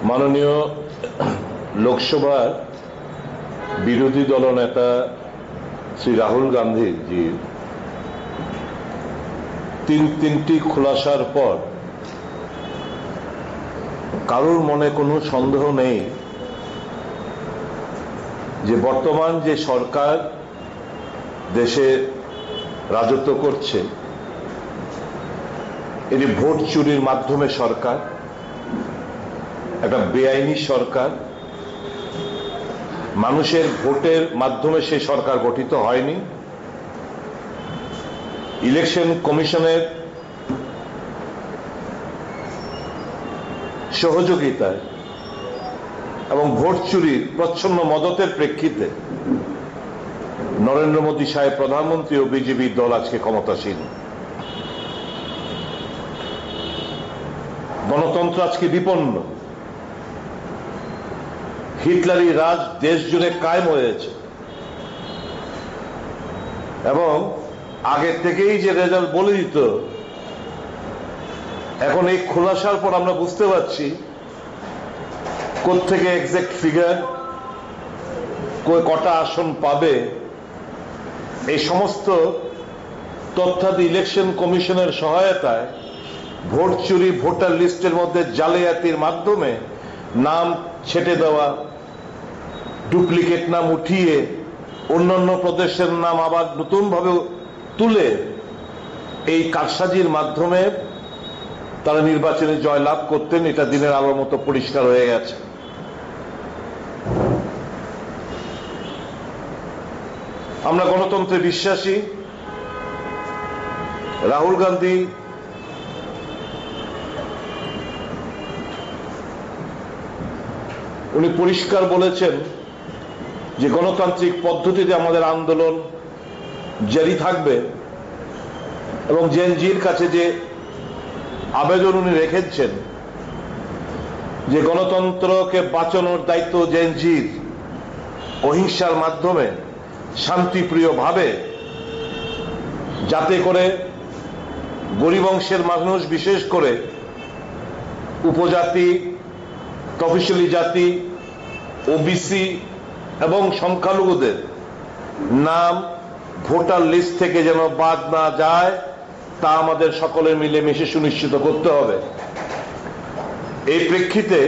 মাননীয় লোকসভার বিরোধী দলনেতা শ্রী রাহুল গান্ধী জি তিনটি খোলাসার পর কারোর মনে কোনো সন্দেহ নেই যে বর্তমান যে সরকার দেশে রাজত্ব করছে এটি ভোট চুরির মাধ্যমে সরকার, একটা বেআইনি সরকার। মানুষের ভোটের মাধ্যমে সেই সরকার গঠিত হয়নি। ইলেকশন কমিশনের সহযোগিতায় এবং ভোট চুরির প্রচ্ছন্ন মদতের প্রেক্ষিতে নরেন্দ্র মোদী সাহেব প্রধানমন্ত্রী ও বিজেপি দল আজকে ক্ষমতাসীন। গণতন্ত্র আজকে বিপন্ন। হিটলারি রাজ দেশ জুড়ে কায়েম হয়েছে এবং আগে থেকেই যে রেজাল্ট বলে দিত, এখন এই খোলাসার পর আমরা বুঝতে পারছি কোত্থেকে এক্সাক্ট ফিগার, কটা আসন পাবে, এই সমস্ত তথ্যাদি ইলেকশন কমিশনের সহায়তায় ভোট চুরি, ভোটার লিস্টের মধ্যে জালিয়াতির মাধ্যমে নাম ছেটে দেওয়া, ডুপ্লিকেট নাম উঠিয়ে অন্যান্য প্রদেশের নাম আবার নতুন ভাবে তুলে এই কারসাজির মাধ্যমে তারা নির্বাচনে জয়লাভ করতেন। এটা দিনের আলোর মতো পরিষ্কার হয়ে গেছে। আমরা গণতন্ত্রে বিশ্বাসী। রাহুল গান্ধী উনি পরিষ্কার বলেছেন যে গণতান্ত্রিক পদ্ধতিতে আমাদের আন্দোলন জারি থাকবে এবং জেনজির কাছে যে আবেদন উনি রেখেছেন যে গণতন্ত্রকে বাঁচানোর দায়িত্ব জেনজির, অহিংসার মাধ্যমে শান্তিপ্রিয় ভাবে, যাতে করে গরিব অংশের মানুষ, বিশেষ করে উপজাতি, তফসিলি জাতি, ওবিসি এবং সংখ্যালঘুদের নাম ভোটার লিস্ট থেকে যেন বাদ না যায়, তা আমাদের সকলে মিলেমিশে সুনিশ্চিত করতে হবে। এই প্রেক্ষিতে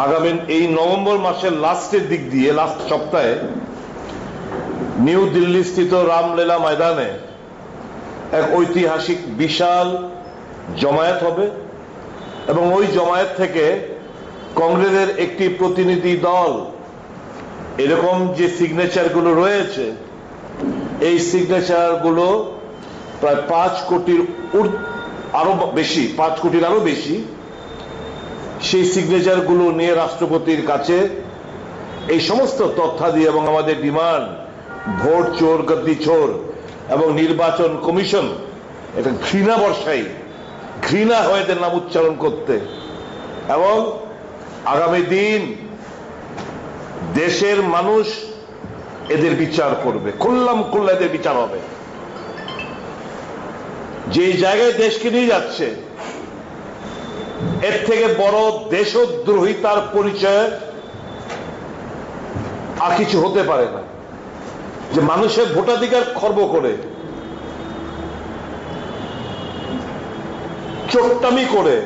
আগামী এই নভেম্বর মাসের লাস্টের দিক দিয়ে, লাস্ট সপ্তাহে নিউ দিল্লি স্থিত রামলীলা ময়দানে এক ঐতিহাসিক বিশাল জমায়েত হবে এবং ওই জমায়েত থেকে কংগ্রেসের একটি প্রতিনিধি দল এরকম যে সিগনেচার গুলো রয়েছে, এই সিগনেচার গুলো প্রায় 5 কোটির আরো বেশি, সেই সিগনেচার গুলো নিয়ে রাষ্ট্রপতির কাছে এই সমস্ত তথ্যাদি এবং আমাদের ডিমান্ড, ভোট চোর, গদ্দি চোর এবং নির্বাচন কমিশন এটা ঘৃণা বর্ষাই, ঘৃণা হয় এদের নাম উচ্চারণ করতে, এবং আগামী দিন দেশের মানুষ এদের বিচার করবে, খুল্লাম খুল্লা এদের বিচার হবে। যে জায়গায় দেশকে নিয়ে যাচ্ছে, এর থেকে বড় দেশদ্রোহিতার পরিচয় আর কিছু হতে পারে না। যে মানুষের ভোটাধিকার খর্ব করে, চোট্টামি করে,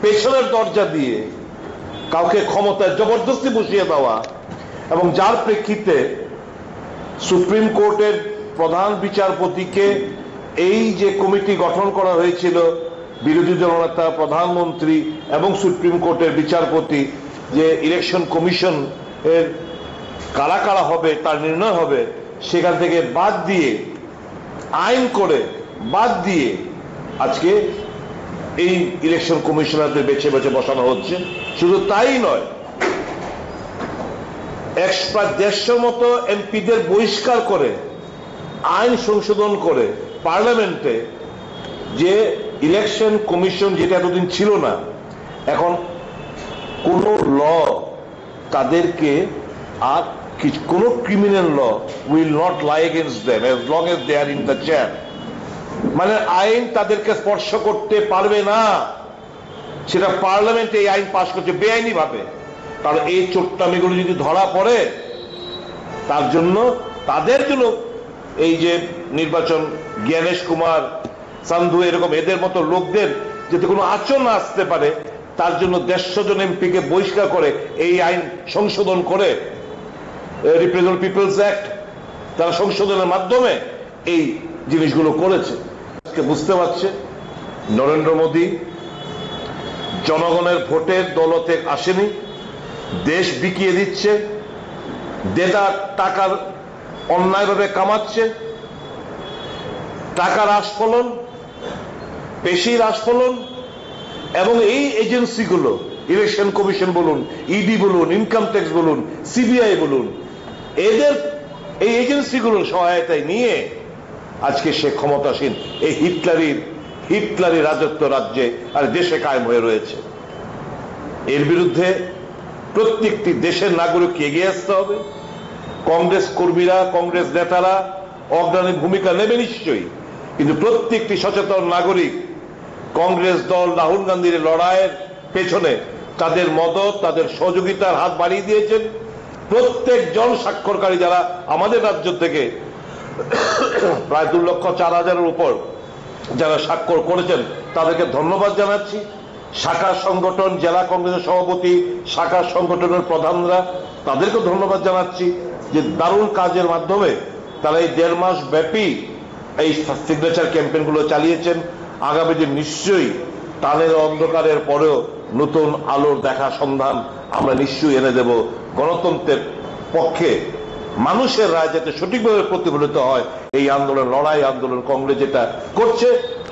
পেছনের দরজা দিয়ে কাউকে ক্ষমতায় জবরদস্তি বসিয়ে দেওয়া, এবং যার প্রেক্ষিতে সুপ্রিম কোর্টের প্রধান বিচারপতিকে এই যে কমিটি গঠন করা হয়েছিল, বিরোধী দলনেতা, প্রধানমন্ত্রী এবং সুপ্রিম কোর্টের বিচারপতি, যে ইলেকশন কমিশন এর কারা কারা হবে তার নির্ণয় হবে, সেখান থেকে বাদ দিয়ে, আইন করে বাদ দিয়ে আজকে এই ইলেকশন কমিশনারদের বেছে বেছে বসানো হচ্ছে। শুধু তাই নয়, প্রায় 150 মতো এমপিদের বহিষ্কার করে আইন সংশোধন করে পার্লামেন্টে, যে ইলেকশন কমিশন যেটা এতদিন ছিল না, এখন কোন ল তাদেরকে আর কোন criminal law will not lie against them as long as they are in the chair. মানে আইন তাদেরকে স্পর্শ করতে পারবে না। সেটা পার্লামেন্টে এই আইন পাশ করছে বেআইনি ভাবে। কারণ এই চোট্টামিগুলো যদি ধরা পড়ে তার জন্য তাদের জন্য এই যে নির্বাচন জ্ঞানেশ কুমার সান্ধু এরকম এদের মতো লোকদের যাতে কোনো আচরণ না আসতে পারে তার জন্য 150 জন এমপিকে বহিষ্কার করে এই আইন সংশোধন করে রিপ্রেজেন্ট পিপলস অ্যাক্ট তারা সংশোধনের মাধ্যমে এই জিনিসগুলো করেছে। বুঝতে পারছে নরেন্দ্র মোদী জনগণের ভোটের দৌলতে আসেনি, দেশ বিকিয়ে দিচ্ছে, দেদার টাকার অন্যায়ভাবে কামাচ্ছে, টাকার আস্ফলন, পেশির আস্ফলন, এবং এই এজেন্সিগুলো ইলেকশন কমিশন বলুন, ইডি বলুন, ইনকাম ট্যাক্স বলুন, সিবিআই বলুন, এদের এই এজেন্সিগুলোর সহায়তায় নিয়ে আজকে সে ক্ষমতাসীন এই হিটলারি রাজত্ব রাজ্যে আর দেশে কায়েম হয়ে রয়েছে। এর বিরুদ্ধে প্রত্যেকটি দেশের নাগরিককে এগিয়ে আসতে হবে। কংগ্রেস কর্মীরা, কংগ্রেস নেতারা অগ্রণী ভূমিকা নেবে নিশ্চয়ই, কিন্তু প্রত্যেকটি সচেতন নাগরিক কংগ্রেস দল রাহুল গান্ধীর লড়াইয়ের পেছনে তাদের মদত, তাদের সহযোগিতার হাত বাড়িয়ে দিয়েছেন। প্রত্যেকজন স্বাক্ষরকারী যারা আমাদের রাজ্য থেকে প্রায় 2,04,000-এর উপর যারা স্বাক্ষর করেছেন তাদেরকে ধন্যবাদ জানাচ্ছি। শাখা সংগঠন, জেলা কংগ্রেসের সভাপতি, শাখা সংগঠনের প্রধানরা তাদেরকে ধন্যবাদ জানাচ্ছি যে দারুণ কাজের মাধ্যমে তারা এই 1.5 মাস ব্যাপী এই সিগনেচার ক্যাম্পেইনগুলো চালিয়েছেন। আগামী দিন নিশ্চয়ই টানের অন্ধকারের পরেও নতুন আলোর দেখা সন্ধান আমরা নিশ্চয়ই এনে দেব। গণতন্ত্রের পক্ষে মানুষের রায় যাতে সঠিকভাবে প্রতিফলিত হয় এই আন্দোলন, লড়াই আন্দোলন কংগ্রেস যেটা করছে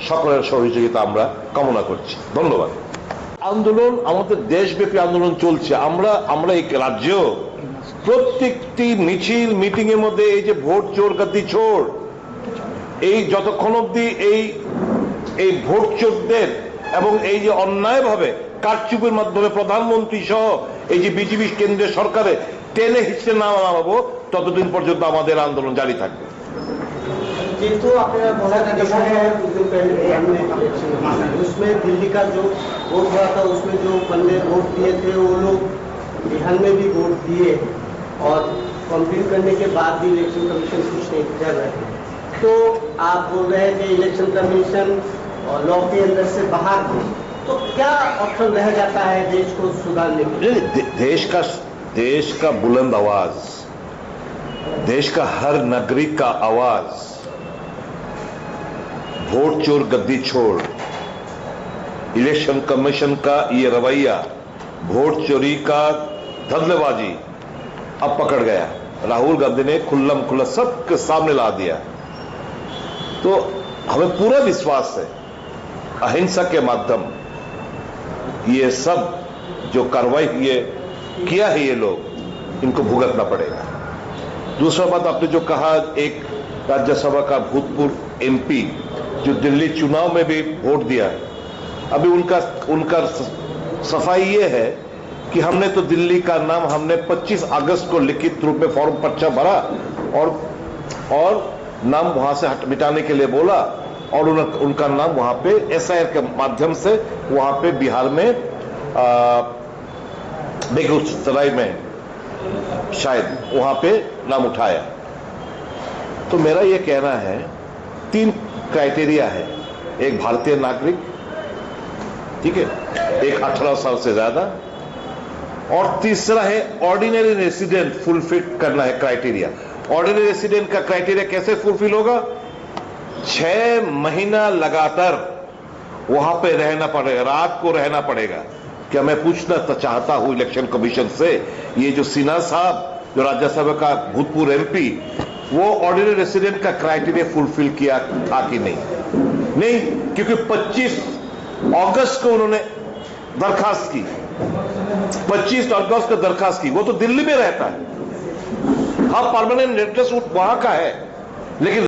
সকলের সহযোগিতা আমরা কামনা করছি। ধন্যবাদ। আন্দোলন আমাদের দেশব্যাপী আন্দোলন চলছে। আমরা এই রাজ্যেও প্রত্যেকটি মিছিল মিটিং এর মধ্যে এই যে ভোট চোর গাদ্দি ছোড়, এই যতক্ষণ অব্দি এই ভোট চোরদের এবং এই যে অন্যায়ভাবে কারচুপির মাধ্যমে প্রধানমন্ত্রী সহ এই যে বিজেপি কেন্দ্রের সরকারে টেনে হিচড়ে না নামাবো ততদিন পর্যন্ত আমাদের আন্দোলন জারি থাকবে। किंतु आपने बोला था कि उसमें दिल्ली का जो वोट हुआ था उसमें जो बंदे वोट दिए थे वो लोग बिहार में भी वोट दिए और कंप्लेन करने के बाद भी इलेक्शन कमीशन कुछ नहीं कर रहे हैं। तो आप बोल रहे हैं कि इलेक्शन कमीशन लॉ के अंदर से बाहर थे, तो क्या ऑप्शन रह जाता है देश को सुधारने के लिए? देश का बुलंद आवाज, देश का हर नागरिक का आवाज, वोट चोर गद्दी छोड़, इलेक्शन कमीशन का ये रवैया, वोट चोरी का धंधेबाजी अब पकड़ गया। राहुल गांधी ने खुल्लम खुल्ला सबके सामने ला दिया। तो हमें पूरा विश्वास है अहिंसा के माध्यम ये सब जो कार्रवाई किया है ये लोग इनको भुगतना पड़ेगा। दूसरा बात आपने जो कहा, एक राज्यसभा का भूतपूर्व एमपी जो दिल्ली चुनाव में भी वोट दिया, अभी उनका सफाई ये है कि हमने तो दिल्ली का नाम हमने 25 अगस्त को लिखित रूप में फॉर्म पर्चा भरा और नाम वहां से मिटाने के लिए बोला और उनका नाम वहां पे एसआईआर के माध्यम से वहां पे बिहार में बेगूसराय में शायद वहां पे नाम उठाया। तो मेरा यह कहना है 3 क्राइटेरिया है, एक भारतीय नागरिक, ठीक है, एक 18 साल से ज्यादा, और तीसरा है ऑर्डिनरी रेसिडेंट फुलफिल करना है क्राइटेरिया। ऑर्डिनरी रेसिडेंट का क्राइटेरिया कैसे फुलफिल होगा? 6 महीना लगातार वहां पे रहना पड़ेगा, रात को रहना पड़ेगा। क्या मैं पूछना चाहता हूं इलेक्शन कमीशन से, ये जो सिन्हा साहब जो राज्यसभा का भूतपूर्व एमपी, वो ऑर्डिनरी रेसिडेंट का क्राइटेरिया फुलफिल किया था कि नहीं, क्योंकि 25 अगस्त को उन्होंने दरखास्त की, 25 अगस्त को दरखास्त की। वो तो दिल्ली में रहता है, हाँ परमानेंट एड्रेस वहां का है, लेकिन